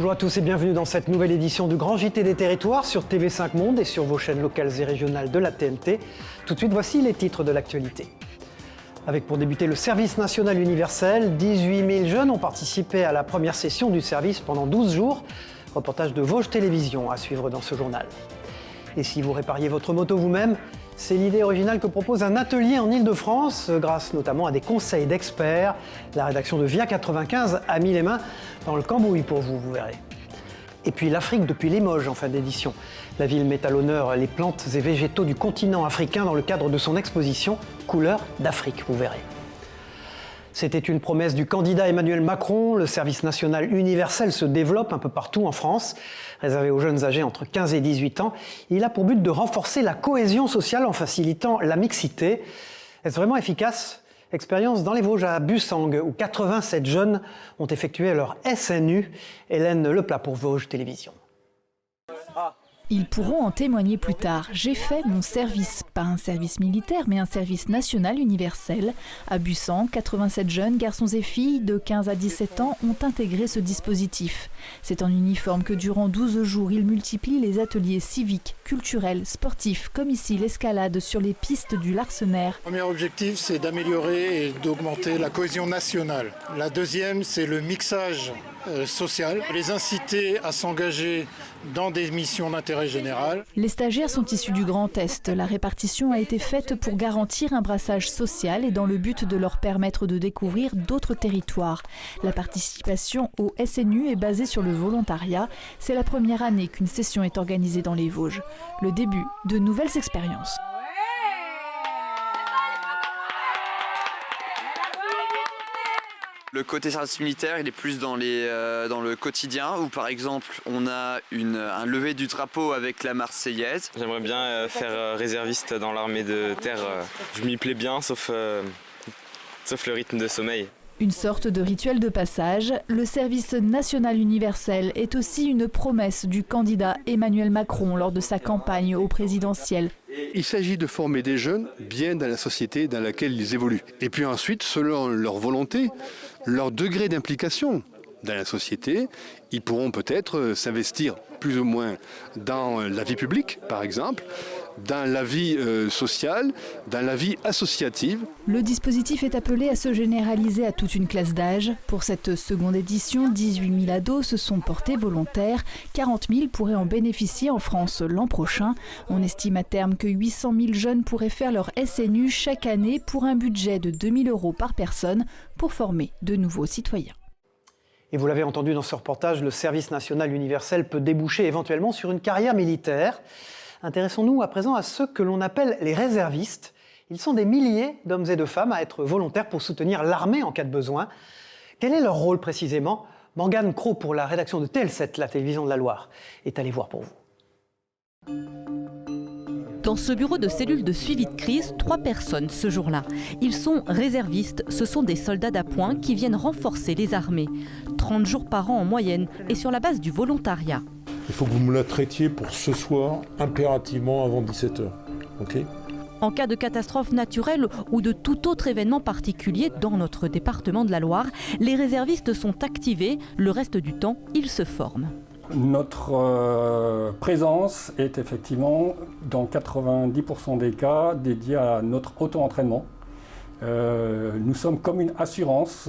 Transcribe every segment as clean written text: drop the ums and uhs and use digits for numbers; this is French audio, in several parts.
Bonjour à tous et bienvenue dans cette nouvelle édition du Grand JT des Territoires sur TV5 Monde et sur vos chaînes locales et régionales de la TNT. Tout de suite, voici les titres de l'actualité. Avec pour débuter le service national universel, 18 000 jeunes ont participé à la première session du service pendant 12 jours. Reportage de Vosges Télévisions à suivre dans ce journal. Et si vous répariez votre moto vous-même, c'est l'idée originale que propose un atelier en Ile-de-France, grâce notamment à des conseils d'experts. La rédaction de Via 95 a mis les mains dans le cambouis pour vous, vous verrez. Et puis l'Afrique depuis Limoges en fin d'édition. La ville met à l'honneur les plantes et végétaux du continent africain dans le cadre de son exposition Couleurs d'Afrique, vous verrez. C'était une promesse du candidat Emmanuel Macron. Le service national universel se développe un peu partout en France. Réservé aux jeunes âgés entre 15 et 18 ans, il a pour but de renforcer la cohésion sociale en facilitant la mixité. Est-ce vraiment efficace ? Expérience dans les Vosges à Bussang, où 87 jeunes ont effectué leur SNU. Hélène Leplat pour Vosges Télévisions. Ils pourront en témoigner plus tard. J'ai fait mon service, pas un service militaire, mais un service national universel. À Bussang, 87 jeunes, garçons et filles de 15 à 17 ans ont intégré ce dispositif. C'est en uniforme que durant 12 jours, ils multiplient les ateliers civiques, culturels, sportifs, comme ici l'escalade sur les pistes du Larsenaire. Le premier objectif, c'est d'améliorer et d'augmenter la cohésion nationale. La deuxième, c'est le mixage social, les inciter à s'engager dans des missions d'intérêt général. Les stagiaires sont issus du Grand Est. La répartition a été faite pour garantir un brassage social et dans le but de leur permettre de découvrir d'autres territoires. La participation au SNU est basée sur le volontariat. C'est la première année qu'une session est organisée dans les Vosges. Le début de nouvelles expériences. Le côté service militaire, il est plus dans le quotidien, où par exemple on a un lever du drapeau avec la Marseillaise. J'aimerais bien faire réserviste dans l'armée de terre. Je m'y plais bien, sauf le rythme de sommeil. Une sorte de rituel de passage, le service national universel est aussi une promesse du candidat Emmanuel Macron lors de sa campagne au présidentiel. Il s'agit de former des jeunes bien dans la société dans laquelle ils évoluent. Et puis ensuite, selon leur volonté, leur degré d'implication dans la société, ils pourront peut-être s'investir plus ou moins dans la vie publique, par exemple, dans la vie sociale, dans la vie associative. Le dispositif est appelé à se généraliser à toute une classe d'âge. Pour cette seconde édition, 18 000 ados se sont portés volontaires. 40 000 pourraient en bénéficier en France l'an prochain. On estime à terme que 800 000 jeunes pourraient faire leur SNU chaque année pour un budget de 2 000 € par personne pour former de nouveaux citoyens. Et vous l'avez entendu dans ce reportage, le service national universel peut déboucher éventuellement sur une carrière militaire. Intéressons-nous à présent à ceux que l'on appelle les réservistes. Ils sont des milliers d'hommes et de femmes à être volontaires pour soutenir l'armée en cas de besoin. Quel est leur rôle précisément ? Morgane Cros pour la rédaction de TL7, la télévision de la Loire, est allée voir pour vous. Dans ce bureau de cellule de suivi de crise, 3 personnes ce jour-là. Ils sont réservistes, ce sont des soldats d'appoint qui viennent renforcer les armées. 30 jours par an en moyenne et sur la base du volontariat. Il faut que vous me la traitiez pour ce soir, impérativement avant 17h. Ok ? En cas de catastrophe naturelle ou de tout autre événement particulier dans notre département de la Loire, les réservistes sont activés. Le reste du temps, ils se forment. Notre présence est effectivement, dans 90% des cas, dédiée à notre auto-entraînement. Nous sommes comme une assurance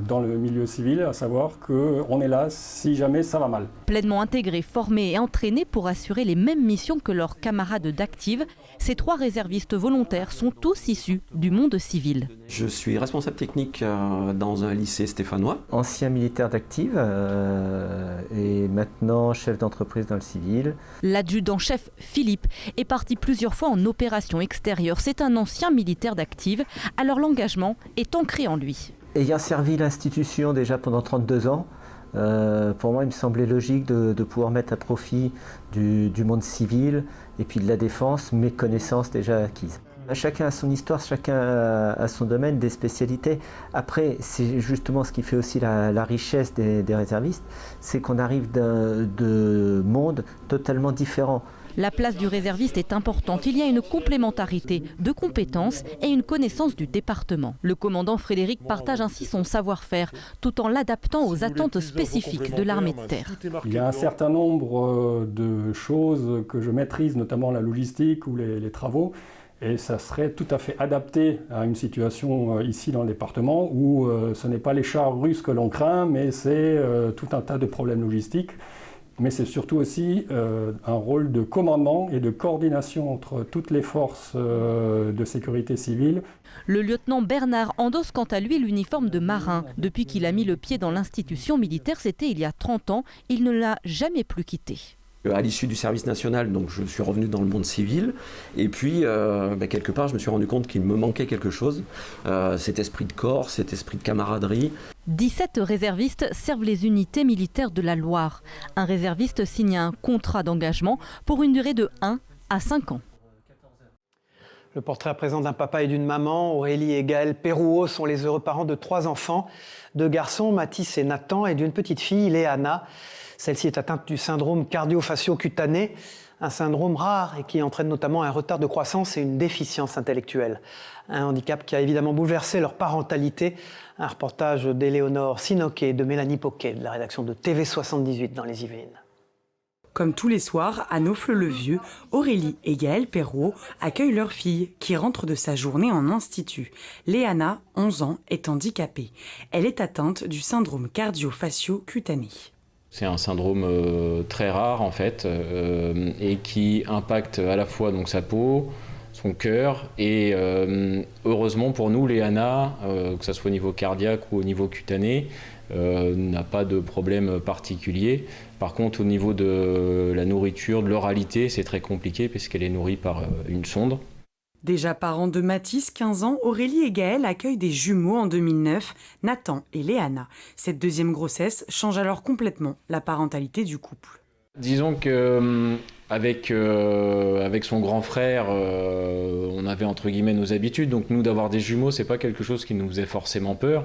dans le milieu civil, à savoir qu'on est là si jamais ça va mal. Pleinement intégrés, formés et entraînés pour assurer les mêmes missions que leurs camarades d'active, ces 3 réservistes volontaires sont tous issus du monde civil. Je suis responsable technique dans un lycée stéphanois. Ancien militaire d'active et maintenant chef d'entreprise dans le civil. L'adjudant-chef Philippe est parti plusieurs fois en opération extérieure. C'est un ancien militaire d'active, alors l'engagement est ancré en lui. Ayant servi l'institution déjà pendant 32 ans, pour moi il me semblait logique de pouvoir mettre à profit du monde civil et puis de la défense mes connaissances déjà acquises. Chacun a son histoire, chacun a son domaine, des spécialités. Après, c'est justement ce qui fait aussi la richesse des réservistes, c'est qu'on arrive de mondes totalement différents. La place du réserviste est importante. Il y a une complémentarité de compétences et une connaissance du département. Le commandant Frédéric partage ainsi son savoir-faire tout en l'adaptant aux attentes spécifiques de l'armée de terre. Il y a un certain nombre de choses que je maîtrise, notamment la logistique ou les travaux. Et ça serait tout à fait adapté à une situation ici dans le département où ce n'est pas les chars russes que l'on craint, mais c'est tout un tas de problèmes logistiques. Mais c'est surtout aussi un rôle de commandement et de coordination entre toutes les forces de sécurité civile. Le lieutenant Bernard endosse quant à lui l'uniforme de marin. Depuis qu'il a mis le pied dans l'institution militaire, c'était il y a 30 ans, il ne l'a jamais plus quitté. À l'issue du service national, donc je suis revenu dans le monde civil et puis quelque part je me suis rendu compte qu'il me manquait quelque chose, cet esprit de corps, cet esprit de camaraderie. 17 réservistes servent les unités militaires de la Loire. Un réserviste signe un contrat d'engagement pour une durée de 1 à 5 ans. Le portrait à présent d'un papa et d'une maman. Aurélie et Gaël Perrouot sont les heureux parents de 3 enfants, 2 garçons, Mathis et Nathan, et d'une petite fille, Léana. Celle-ci est atteinte du syndrome cardio-fascio-cutané, un syndrome rare et qui entraîne notamment un retard de croissance et une déficience intellectuelle. Un handicap qui a évidemment bouleversé leur parentalité. Un reportage d'Éléonore Sinoquet et de Mélanie Poquet de la rédaction de TV78 dans les Yvelines. Comme tous les soirs, à Naufle-le-Vieux, Aurélie et Gaël Perrouot accueillent leur fille qui rentre de sa journée en institut. Léana, 11 ans, est handicapée. Elle est atteinte du syndrome cardio-fascio-cutané. C'est un syndrome très rare en fait et qui impacte à la fois donc, sa peau, son cœur et heureusement pour nous, Léana, que ce soit au niveau cardiaque ou au niveau cutané, n'a pas de problème particulier. Par contre au niveau de la nourriture, de l'oralité, c'est très compliqué puisqu'elle est nourrie par une sonde. Déjà parents de Mathis, 15 ans, Aurélie et Gaël accueillent des jumeaux en 2009, Nathan et Léana. Cette deuxième grossesse change alors complètement la parentalité du couple. Disons qu'avec son grand frère, on avait entre guillemets nos habitudes. Donc nous, d'avoir des jumeaux, c'est pas quelque chose qui nous faisait forcément peur.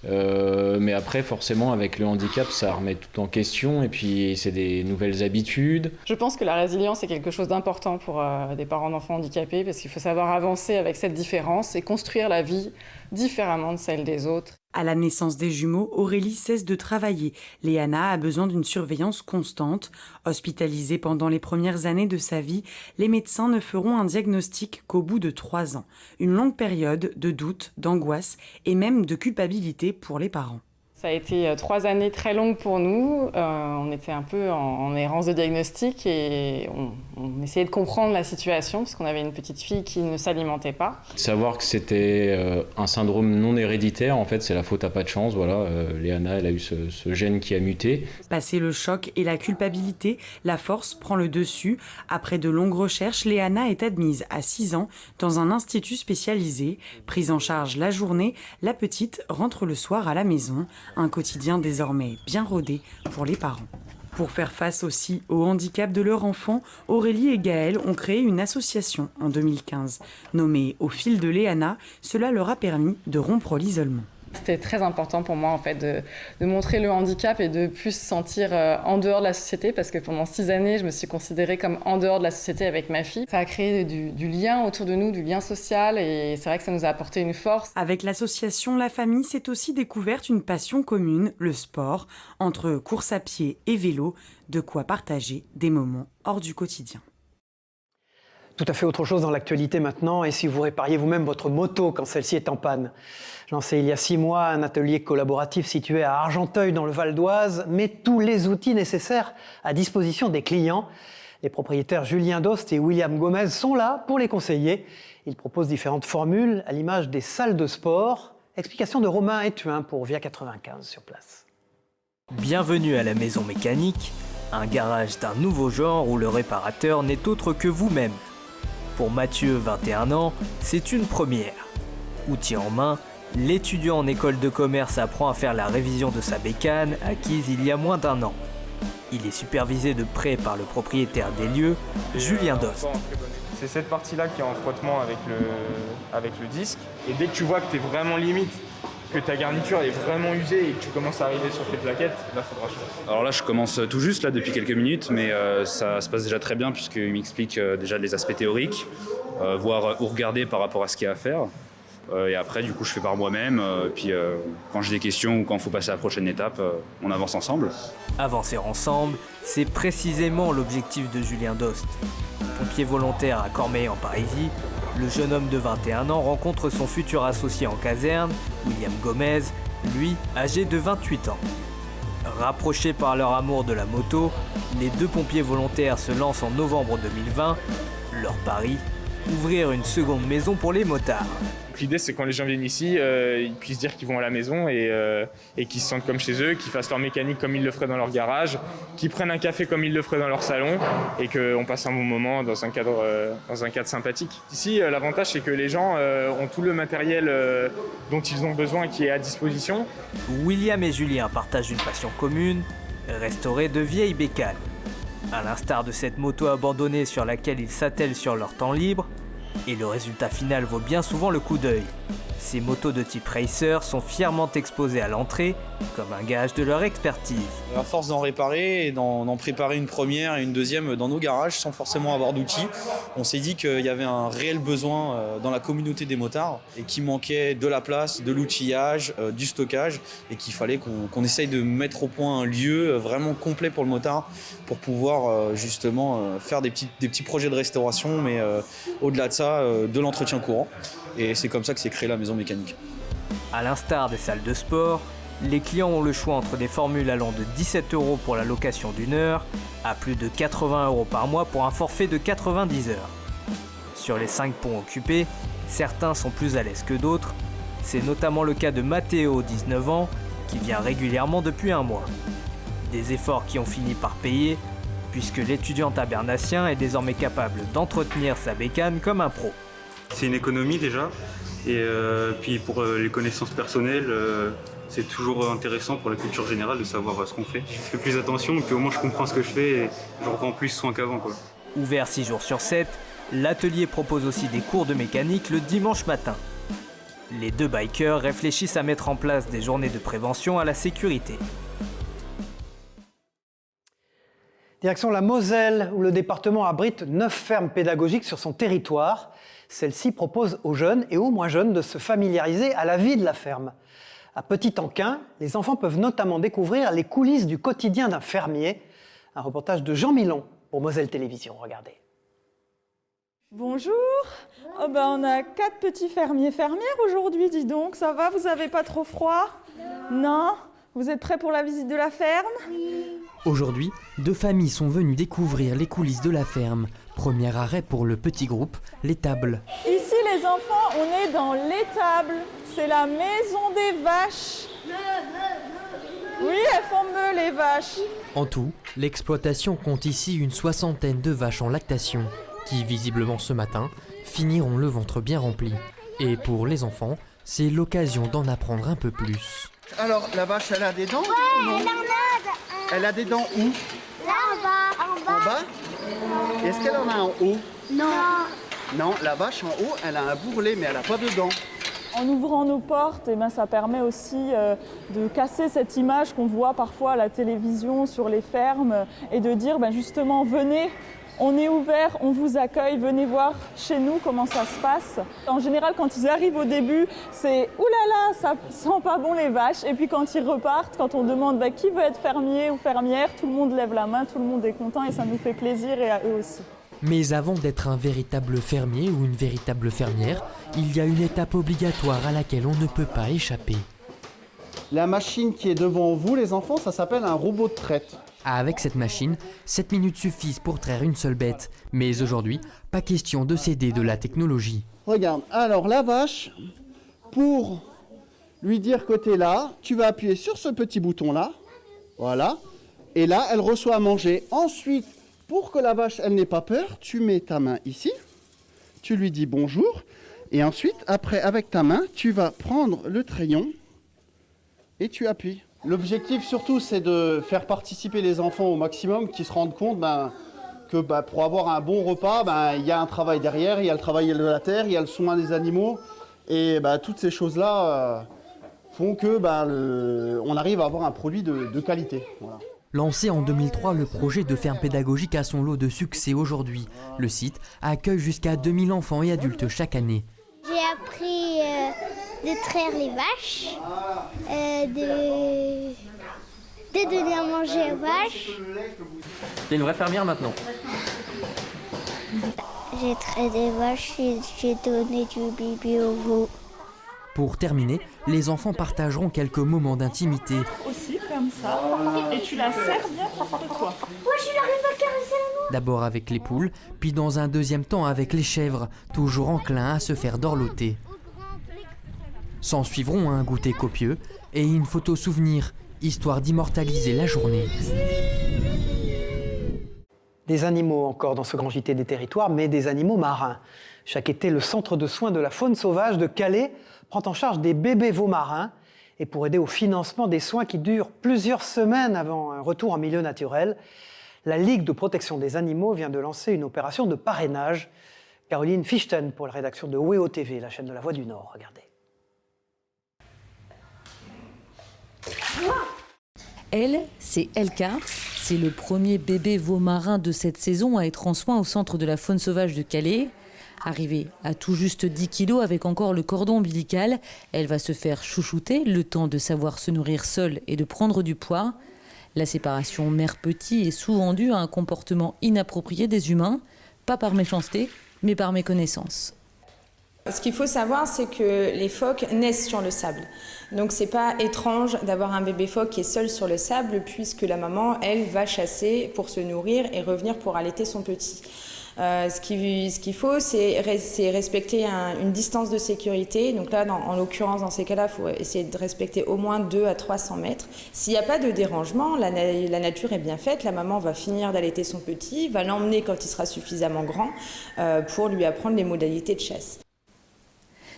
Mais après, forcément, avec le handicap, ça remet tout en question et puis c'est des nouvelles habitudes. Je pense que la résilience est quelque chose d'important pour des parents d'enfants handicapés parce qu'il faut savoir avancer avec cette différence et construire la vie différemment de celle des autres. À la naissance des jumeaux, Aurélie cesse de travailler. Léana a besoin d'une surveillance constante. Hospitalisée pendant les premières années de sa vie, les médecins ne feront un diagnostic qu'au bout de 3 ans. Une longue période de doute, d'angoisse et même de culpabilité pour les parents. Ça a été 3 années très longues pour nous. On était un peu en errance de diagnostic et on essayait de comprendre la situation parce qu'on avait une petite fille qui ne s'alimentait pas. Savoir que c'était un syndrome non héréditaire, en fait, c'est la faute à pas de chance. Voilà, Léana, elle a eu ce gène qui a muté. Passé le choc et la culpabilité, la force prend le dessus. Après de longues recherches, Léana est admise à 6 ans dans un institut spécialisé. Prise en charge la journée, la petite rentre le soir à la maison. Un quotidien désormais bien rodé pour les parents. Pour faire face aussi au handicap de leur enfant, Aurélie et Gaël ont créé une association en 2015. Nommée Au fil de Léana, cela leur a permis de rompre l'isolement. C'était très important pour moi en fait de montrer le handicap et de plus se sentir en dehors de la société parce que pendant 6 années, je me suis considérée comme en dehors de la société avec ma fille. Ça a créé du lien autour de nous, du lien social et c'est vrai que ça nous a apporté une force. Avec l'association La Famille s'est aussi découverte une passion commune, le sport, entre course à pied et vélo, de quoi partager des moments hors du quotidien. Tout à fait autre chose dans l'actualité maintenant, et si vous répariez vous-même votre moto quand celle-ci est en panne. Lancé il y a 6 mois, un atelier collaboratif situé à Argenteuil dans le Val d'Oise met tous les outils nécessaires à disposition des clients. Les propriétaires Julien Dost et William Gomez sont là pour les conseiller. Ils proposent différentes formules à l'image des salles de sport. Explication de Romain Etuin pour Via 95 sur place. Bienvenue à la Maison Mécanique, un garage d'un nouveau genre où le réparateur n'est autre que vous-même. Pour Mathieu, 21 ans, c'est une première. Outil en main, l'étudiant en école de commerce apprend à faire la révision de sa bécane acquise il y a moins d'1 an. Il est supervisé de près par le propriétaire des lieux, Julien Dost. C'est cette partie-là qui est en frottement avec le disque. Et dès que tu vois que tu es vraiment limite, que ta garniture est vraiment usée et que tu commences à arriver sur tes plaquettes, là, il faudra changer. Alors là, je commence tout juste, là, depuis quelques minutes, mais ça se passe déjà très bien puisqu'il m'explique déjà les aspects théoriques, voir où regarder par rapport à ce qu'il y a à faire. Et après, du coup, je fais par moi-même. Puis quand j'ai des questions ou quand il faut passer à la prochaine étape, on avance ensemble. Avancer ensemble, c'est précisément l'objectif de Julien Dost. Pompier volontaire à Cormeilles en Parisis, le jeune homme de 21 ans rencontre son futur associé en caserne, William Gomez, lui âgé de 28 ans. Rapprochés par leur amour de la moto, les deux pompiers volontaires se lancent en novembre 2020. Leur pari, ouvrir une seconde maison pour les motards. L'idée, c'est quand les gens viennent ici, ils puissent dire qu'ils vont à la maison et qu'ils se sentent comme chez eux, qu'ils fassent leur mécanique comme ils le feraient dans leur garage, qu'ils prennent un café comme ils le feraient dans leur salon et qu'on passe un bon moment dans un cadre sympathique. Ici, l'avantage, c'est que les gens ont tout le matériel dont ils ont besoin qui est à disposition. William et Julien partagent une passion commune, restaurer de vieilles bécanes. À l'instar de cette moto abandonnée sur laquelle ils s'attellent sur leur temps libre, et le résultat final vaut bien souvent le coup d'œil. Ces motos de type racer sont fièrement exposées à l'entrée comme un gage de leur expertise. À force d'en réparer et d'en préparer une première et une deuxième dans nos garages sans forcément avoir d'outils, on s'est dit qu'il y avait un réel besoin dans la communauté des motards et qu'il manquait de la place, de l'outillage, du stockage et qu'il fallait qu'on essaye de mettre au point un lieu vraiment complet pour le motard pour pouvoir justement faire des petits projets de restauration mais au-delà de ça, de l'entretien courant. Et c'est comme ça que s'est créée la maison mécanique. À l'instar des salles de sport, les clients ont le choix entre des formules allant de 17 € pour la location d'une heure à plus de 80 € par mois pour un forfait de 90 heures. Sur les 5 ponts occupés, certains sont plus à l'aise que d'autres. C'est notamment le cas de Matteo, 19 ans, qui vient régulièrement depuis un mois. Des efforts qui ont fini par payer, puisque l'étudiant tabernassien est désormais capable d'entretenir sa bécane comme un pro. C'est une économie déjà, et puis pour les connaissances personnelles, c'est toujours intéressant pour la culture générale de savoir ce qu'on fait. Je fais plus attention, puis au moins je comprends ce que je fais et je reprends plus soin qu'avant, quoi. Ouvert 6 jours sur 7, l'atelier propose aussi des cours de mécanique le dimanche matin. Les deux bikers réfléchissent à mettre en place des journées de prévention à la sécurité. Direction la Moselle, où le département abrite 9 fermes pédagogiques sur son territoire. Celle-ci propose aux jeunes et aux moins jeunes de se familiariser à la vie de la ferme. À Petit-Anquin, les enfants peuvent notamment découvrir les coulisses du quotidien d'un fermier. Un reportage de Jean Milon pour Moselle Télévision. Regardez. Bonjour. Oh ben on a 4 petits fermiers-fermières aujourd'hui, dis donc. Ça va, vous n'avez pas trop froid? Non. Vous êtes prêts pour la visite de la ferme? Oui. Aujourd'hui, 2 familles sont venues découvrir les coulisses de la ferme. Premier arrêt pour le petit groupe, l'étable. Ici les enfants, on est dans l'étable. C'est la maison des vaches. Oui, elles font meu les vaches. En tout, l'exploitation compte ici une 60aine de vaches en lactation, qui visiblement ce matin finiront le ventre bien rempli. Et pour les enfants, c'est l'occasion d'en apprendre un peu plus. Alors, la vache, elle a des dents? Ouais, non. Elle a des dents où? Là, en bas. En bas? Est-ce qu'elle en a en haut? Non. Non, la vache en haut, elle a un bourrelet, mais elle n'a pas de dents. En ouvrant nos portes, eh ben, ça permet aussi de casser cette image qu'on voit parfois à la télévision sur les fermes et de dire ben, justement, venez, on est ouvert, on vous accueille, venez voir chez nous comment ça se passe. En général, quand ils arrivent au début, c'est « oulala, ça sent pas bon les vaches ». Et puis quand ils repartent, quand on demande ben, qui veut être fermier ou fermière, tout le monde lève la main, tout le monde est content et ça nous fait plaisir et à eux aussi. Mais avant d'être un véritable fermier ou une véritable fermière, il y a une étape obligatoire à laquelle on ne peut pas échapper. La machine qui est devant vous, les enfants, ça s'appelle un robot de traite. Avec cette machine, 7 minutes suffisent pour traire une seule bête. Mais aujourd'hui, pas question de céder de la technologie. Regarde, alors la vache, pour lui dire que tu es là, tu vas appuyer sur ce petit bouton-là. Voilà. Et là, elle reçoit à manger. Ensuite, pour que la vache, elle n'ait pas peur, tu mets ta main ici. Tu lui dis bonjour. Et ensuite, après, avec ta main, tu vas prendre le crayon et tu appuies. L'objectif surtout, c'est de faire participer les enfants au maximum, qu'ils se rendent compte que pour avoir un bon repas, il y a un travail derrière, il y a le travail de la terre, il y a le soin des animaux. Et toutes ces choses-là font que on arrive à avoir un produit de qualité. Voilà. Lancé en 2003, le projet de ferme pédagogique a son lot de succès aujourd'hui. Le site accueille jusqu'à 2000 enfants et adultes chaque année. J'ai appris de traire les vaches, de donner à manger aux vaches. T'es une vraie fermière maintenant. J'ai traité des vaches et j'ai donné du bibi aux veaux. Pour terminer, les enfants partageront quelques moments d'intimité. Aussi comme ça, et tu la serres bien près de toi. Moi je lui arrive à caresser la noix. D'abord avec les poules, puis dans un deuxième temps avec les chèvres, toujours enclins à se faire dorloter. S'en suivront un goûter copieux et une photo souvenir, histoire d'immortaliser la journée. Des animaux encore dans ce grand JT des territoires, mais des animaux marins. Chaque été, le centre de soins de la faune sauvage de Calais prend en charge des bébés veaux marins. Et pour aider au financement des soins qui durent plusieurs semaines avant un retour en milieu naturel, la Ligue de protection des animaux vient de lancer une opération de parrainage. Caroline Fichten pour la rédaction de WEO TV, la chaîne de la Voix du Nord. Regardez. Elle, c'est Elka. C'est le premier bébé veau marin de cette saison à être en soins au centre de la faune sauvage de Calais. Arrivée à tout juste 10 kilos avec encore le cordon ombilical, elle va se faire chouchouter, le temps de savoir se nourrir seule et de prendre du poids. La séparation mère-petit est souvent due à un comportement inapproprié des humains, pas par méchanceté, mais par méconnaissance. Ce qu'il faut savoir, c'est que les phoques naissent sur le sable. Donc c'est pas étrange d'avoir un bébé phoque qui est seul sur le sable, puisque la maman, elle, va chasser pour se nourrir et revenir pour allaiter son petit. Ce qu'il faut, c'est respecter une distance de sécurité. Donc là, en l'occurrence, dans ces cas-là, il faut essayer de respecter au moins 2 à 300 mètres. S'il n'y a pas de dérangement, la nature est bien faite. La maman va finir d'allaiter son petit, va l'emmener quand il sera suffisamment grand pour lui apprendre les modalités de chasse.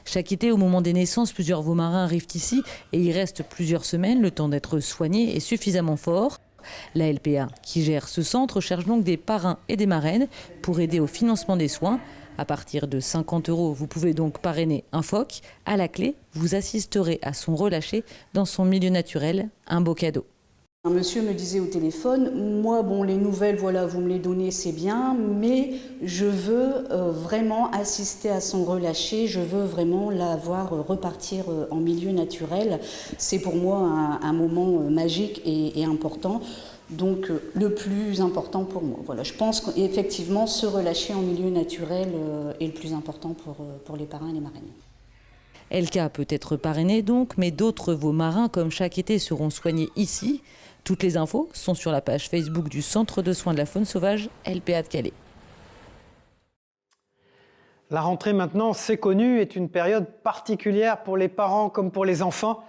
Chaque été, au moment des naissances, plusieurs veaux marins arrivent ici et y restent plusieurs semaines, le temps d'être soignés et suffisamment forts. La LPA, qui gère ce centre, cherche donc des parrains et des marraines pour aider au financement des soins. À partir de 50 €, vous pouvez donc parrainer un phoque. À la clé, vous assisterez à son relâché dans son milieu naturel, un beau cadeau. Un monsieur me disait au téléphone, moi, les nouvelles, voilà, vous me les donnez, c'est bien, mais je veux vraiment assister à son relâché, je veux vraiment la voir repartir en milieu naturel. C'est pour moi un moment magique et important, donc le plus important pour moi. Voilà, je pense qu'effectivement, se relâcher en milieu naturel est le plus important pour les parrains et les marraines. Elka peut être parrainée donc, mais d'autres veaux marins, comme chaque été, seront soignés ici. Toutes les infos sont sur la page Facebook du Centre de soins de la faune sauvage LPA de Calais. La rentrée maintenant, c'est connu, est une période particulière pour les parents comme pour les enfants.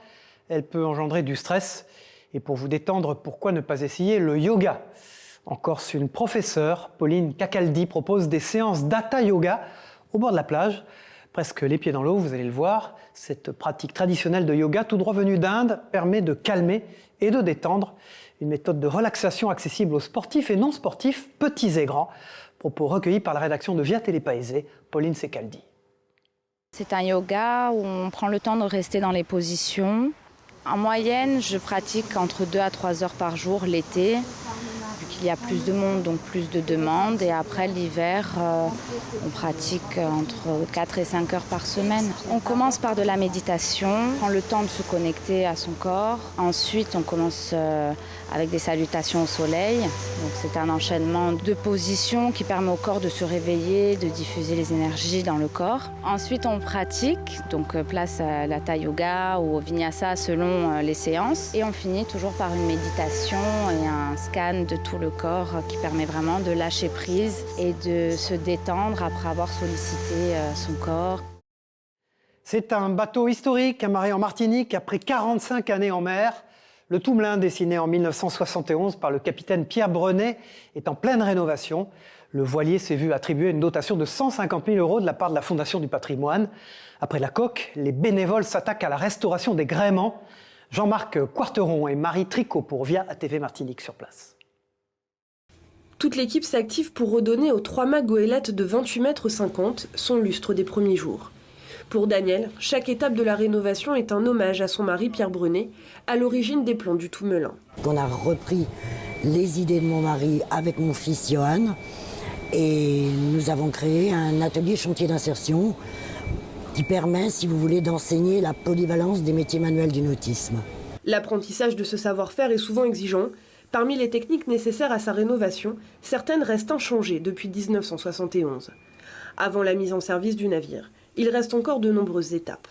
Elle peut engendrer du stress. Et pour vous détendre, pourquoi ne pas essayer le yoga ? En Corse, une professeure, Pauline Cacaldi, propose des séances d'hatha yoga au bord de la plage. Presque les pieds dans l'eau, vous allez le voir. Cette pratique traditionnelle de yoga, tout droit venue d'Inde, permet de calmer et de détendre. Une méthode de relaxation accessible aux sportifs et non sportifs, petits et grands. Propos recueillis par la rédaction de Via Télépaésé, Pauline Cacaldi. C'est un yoga où on prend le temps de rester dans les positions. En moyenne, je pratique entre 2 à 3 heures par jour l'été. Il y a plus de monde, donc plus de demandes. Et après, l'hiver, on pratique entre 4 et 5 heures par semaine. On commence par de la méditation, on prend le temps de se connecter à son corps. Ensuite, on commence avec des salutations au soleil. Donc, c'est un enchaînement de positions qui permet au corps de se réveiller, de diffuser les énergies dans le corps. Ensuite, on pratique, donc place à l'hatha yoga ou au vinyasa selon les séances. Et on finit toujours par une méditation et un scan de tout le corps qui permet vraiment de lâcher prise et de se détendre après avoir sollicité son corps. C'est un bateau historique amarré en Martinique après 45 années en mer. Le Toumelin, dessiné en 1971 par le capitaine Pierre Brenet, est en pleine rénovation. Le voilier s'est vu attribuer une dotation de 150 000 € de la part de la Fondation du patrimoine. Après la coque, les bénévoles s'attaquent à la restauration des gréements. Jean-Marc Quarteron et Marie Tricot pour Via ATV Martinique sur place. Toute l'équipe s'active pour redonner aux 3 mâts goélettes de 28,50 m son lustre des premiers jours. Pour Daniel, chaque étape de la rénovation est un hommage à son mari Pierre Brunet, à l'origine des plans du Tout-Melun. On a repris les idées de mon mari avec mon fils Johan et nous avons créé un atelier chantier d'insertion qui permet, si vous voulez, d'enseigner la polyvalence des métiers manuels du nautisme. L'apprentissage de ce savoir-faire est souvent exigeant. Parmi les techniques nécessaires à sa rénovation, certaines restent inchangées depuis 1971. Avant la mise en service du navire, il reste encore de nombreuses étapes.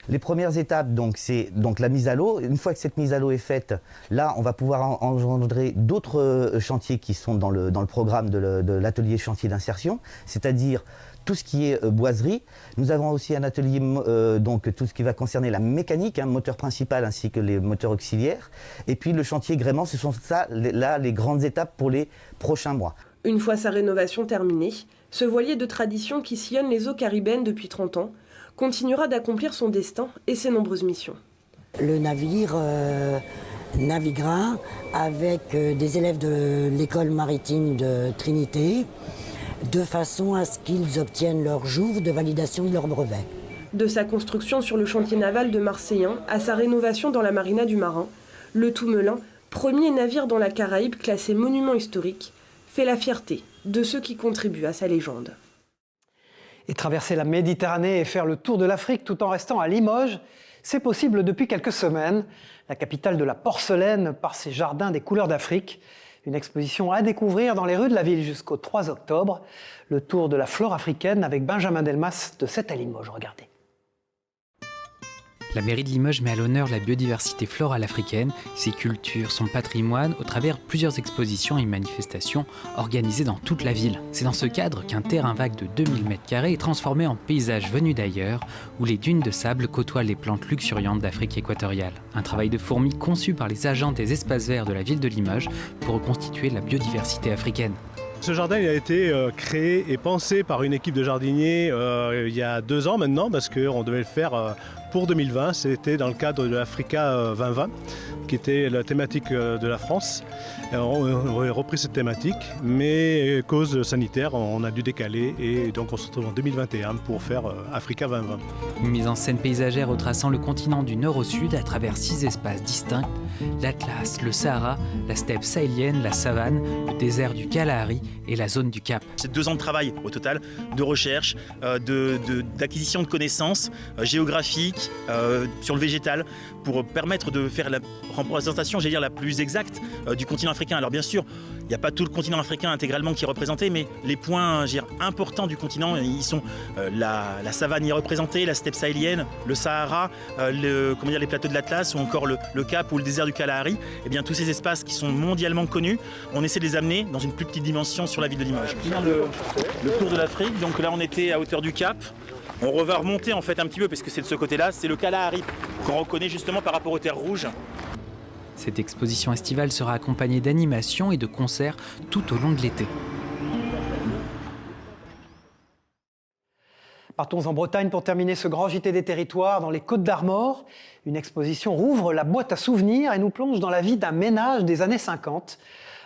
Les premières étapes, c'est la mise à l'eau. Une fois que cette mise à l'eau est faite, là, on va pouvoir engendrer d'autres chantiers qui sont dans le programme de l'atelier chantier d'insertion, c'est-à-dire tout ce qui est boiserie. Nous avons aussi un atelier, tout ce qui va concerner la mécanique, moteur principal ainsi que les moteurs auxiliaires. Et puis le chantier gréement, ce sont les grandes étapes pour les prochains mois. Une fois sa rénovation terminée, ce voilier de tradition qui sillonne les eaux caribéennes depuis 30 ans continuera d'accomplir son destin et ses nombreuses missions. Le navire naviguera avec des élèves de l'école maritime de Trinité, de façon à ce qu'ils obtiennent leur jour de validation de leur brevet. De sa construction sur le chantier naval de Marseillan à sa rénovation dans la marina du Marin, le Tout-Melun, premier navire dans la Caraïbe classé monument historique, fait la fierté de ceux qui contribuent à sa légende. Et traverser la Méditerranée et faire le tour de l'Afrique tout en restant à Limoges, c'est possible depuis quelques semaines. La capitale de la porcelaine par ses jardins des couleurs d'Afrique. Une exposition à découvrir dans les rues de la ville jusqu'au 3 octobre. Le tour de la flore africaine avec Benjamin Delmas de 7 à Limoges. Regardez. La mairie de Limoges met à l'honneur la biodiversité florale africaine, ses cultures, son patrimoine, au travers plusieurs expositions et manifestations organisées dans toute la ville. C'est dans ce cadre qu'un terrain vague de 2000 m² est transformé en paysage venu d'ailleurs, où les dunes de sable côtoient les plantes luxuriantes d'Afrique équatoriale. Un travail de fourmi conçu par les agents des espaces verts de la ville de Limoges pour reconstituer la biodiversité africaine. Ce jardin il a été créé et pensé par une équipe de jardiniers il y a 2 ans maintenant, parce qu'on devait le faire pour 2020. C'était dans le cadre de l'Africa 2020, qui était la thématique de la France. On a repris cette thématique, mais cause sanitaire, on a dû décaler et donc on se retrouve en 2021 pour faire Africa 2020. Une mise en scène paysagère retraçant le continent du nord au sud à travers 6 espaces distincts, l'Atlas, le Sahara, la steppe sahélienne, la savane, le désert du Kalahari et la zone du Cap. C'est 2 ans de travail au total, de recherche, d'acquisition de connaissances géographiques, sur le végétal, pour permettre de faire la représentation, la plus exacte du continent africain. Alors bien sûr, il n'y a pas tout le continent africain intégralement qui est représenté, mais les points importants du continent, ils sont la savane y est représentée, la steppe sahélienne, le Sahara, les plateaux de l'Atlas ou encore le Cap ou le désert du Kalahari. Et bien tous ces espaces qui sont mondialement connus, on essaie de les amener dans une plus petite dimension sur la ville de Limoges. Le tour de l'Afrique, donc là on était à hauteur du Cap. On va remonter en fait un petit peu parce que c'est de ce côté-là, c'est le Kalahari qu'on reconnaît justement par rapport aux terres rouges. Cette exposition estivale sera accompagnée d'animations et de concerts tout au long de l'été. Partons en Bretagne pour terminer ce grand JT des territoires dans les Côtes d'Armor. Une exposition rouvre la boîte à souvenirs et nous plonge dans la vie d'un ménage des années 50.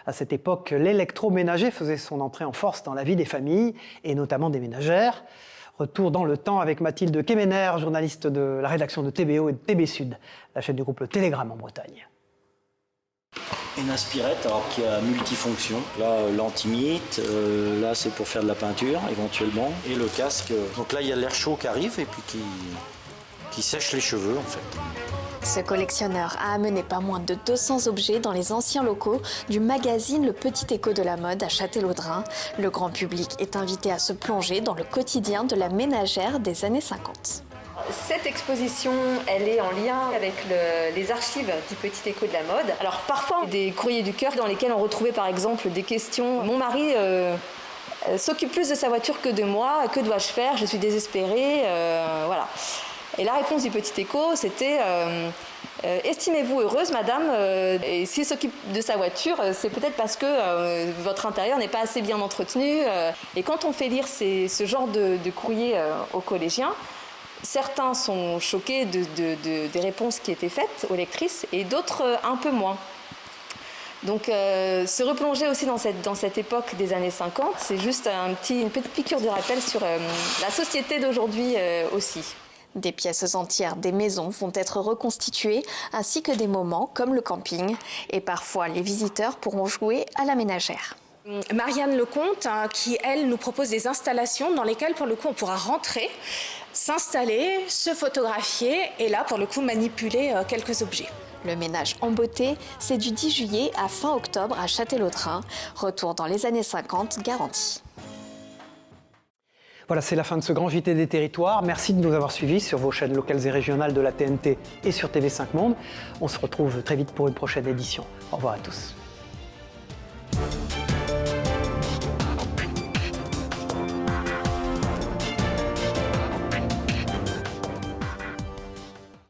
À cette époque, l'électroménager faisait son entrée en force dans la vie des familles et notamment des ménagères. Retour dans le temps avec Mathilde Kemener, journaliste de la rédaction de TBO et de TB Sud, la chaîne du groupe Le Télégramme en Bretagne. Une aspirette qui a multifonction. Là, l'antimite, là c'est pour faire de la peinture éventuellement. Et le casque, donc là il y a l'air chaud qui arrive et puis qui sèche les cheveux en fait. Ce collectionneur a amené pas moins de 200 objets dans les anciens locaux du magazine Le Petit Écho de la mode à Châtellerault. Le grand public est invité à se plonger dans le quotidien de la ménagère des années 50. Cette exposition, elle est en lien avec les archives du Petit Écho de la mode. Alors parfois, des courriers du cœur dans lesquels on retrouvait par exemple des questions. Mon mari s'occupe plus de sa voiture que de moi, que dois-je faire? Je suis désespérée, voilà. Et la réponse du Petit Écho, c'était estimez-vous heureuse, madame, et s'il s'occupe de sa voiture, c'est peut-être parce que votre intérieur n'est pas assez bien entretenu. Et quand on fait lire ce genre de courrier aux collégiens, certains sont choqués des réponses qui étaient faites aux lectrices et d'autres un peu moins. Donc se replonger aussi dans cette époque des années 50, c'est juste une petite piqûre de rappel sur la société d'aujourd'hui aussi. Des pièces entières des maisons vont être reconstituées, ainsi que des moments comme le camping. Et parfois, les visiteurs pourront jouer à la ménagère. Marianne Lecomte, qui elle nous propose des installations dans lesquelles pour le coup on pourra rentrer, s'installer, se photographier et là pour le coup manipuler quelques objets. Le ménage en beauté, c'est du 10 juillet à fin octobre à Châtellerault. Retour dans les années 50 garanti. Voilà, c'est la fin de ce grand JT des territoires. Merci de nous avoir suivis sur vos chaînes locales et régionales de la TNT et sur TV5 Monde. On se retrouve très vite pour une prochaine édition. Au revoir à tous.